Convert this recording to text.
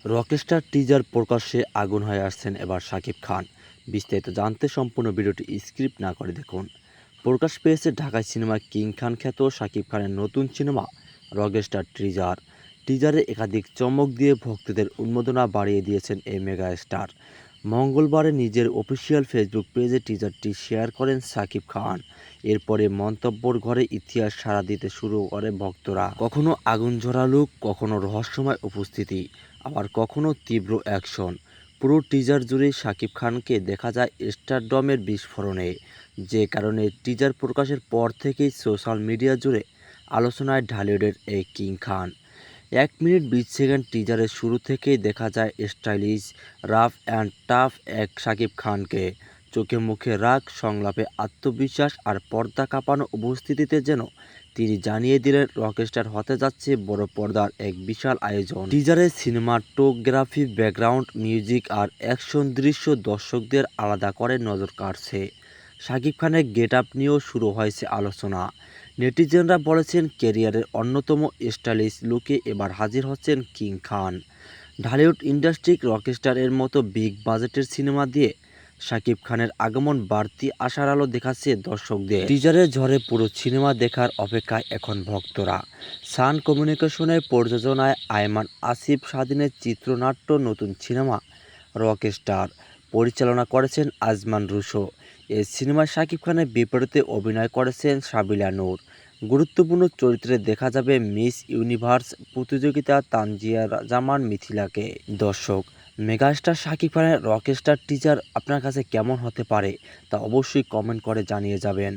Rockstar teaser প্রকাশ্যে আগুন হয়ে আসছেন এবার শাকিব খান। বিস্তারিত জানতে সম্পূর্ণ ভিডিওটি স্ক্রিপ্ট না করে দেখুন। প্রকাশ পেয়েছে ঢাকায় সিনেমা কিং খান খ্যাত শাকিব খানের নতুন সিনেমা রকস্টার টিজার। টিজারে একাধিক চমক দিয়ে ভক্তদের উন্মাদনা বাড়িয়ে দিয়েছেন এই মেগা স্টার। মঙ্গলবারে নিজের অফিসিয়াল ফেসবুক পেজে টিজারটি শেয়ার করেন শাকিব খান। এরপরে মন্তব্যর ঘরে ইতিহাস সাড়া দিতে শুরু করে ভক্তরা। কখনো আগুন ঝরা লুক, কখনো রহস্যময় উপস্থিতি, আবার কখনো তীব্র অ্যাকশন। পুরো টিজার জুড়ে শাকিব খানকে দেখা যায় স্টারডমের বিস্ফোরণে, যে কারণে টিজার প্রকাশের পর থেকেই সোশ্যাল মিডিয়া জুড়ে আলোচনায় ঢালিউডের এই কিং খান। 1 মিনিট 20 সেকেন্ড টিজারের শুরু থেকেই দেখা যায় স্টাইলিশ, রাফ অ্যান্ড টাফ এক শাকিব খানকে। চোখে মুখে রাগ, সংলাপে আত্মবিশ্বাস আর পর্দা কাঁপানো উপস্থিতিতে যেন তিনি জানিয়ে দিলেন রকস্টার হতে যাচ্ছে বড় পর্দার এক বিশাল আয়োজন। টিজারে সিনেমাটোগ্রাফি, ব্যাকগ্রাউন্ড মিউজিক আর অ্যাকশন দৃশ্য দর্শকদের আলাদা করে নজর কাড়ছে। শাকিব খানের গেট আপ নিয়েও শুরু হয়েছে আলোচনা। নেটিজেনরা বলেছেন, ক্যারিয়ারের অন্যতম স্টাইলিশ লুকে এবার হাজির হচ্ছেন কিং খান। ঢালিউড ইন্ডাস্ট্রির রকস্টারের মতো বিগ বাজেটের সিনেমা দিয়ে শাকিব খানের আগমন বাড়তি আশার আলো দেখাচ্ছে দর্শকদের। টিজারের ঝড়ে পুরো সিনেমা দেখার অপেক্ষায় এখন ভক্তরা। সান কমিউনিকেশনের প্রযোজনায় আয়মান আসিফ স্বাধীনের চিত্রনাট্য নতুন সিনেমা রকস্টার পরিচালনা করেছেন আজমান রুশো। এই সিনেমায় শাকিব খানের বিপরীতে অভিনয় করেছেন সাবিলা নূর। গুরুত্বপূর্ণ চরিত্রে দেখা যাবে মিস ইউনিভার্স প্রতিযোগিতা তানজিয়া জামান মিথিলাকে। দর্শক, মেগাস্টার শাকিব খানের রকস্টার টিজার আপনার কাছে কেমন হতে পারে তা অবশ্যই কমেন্ট করে জানিয়ে যাবেন।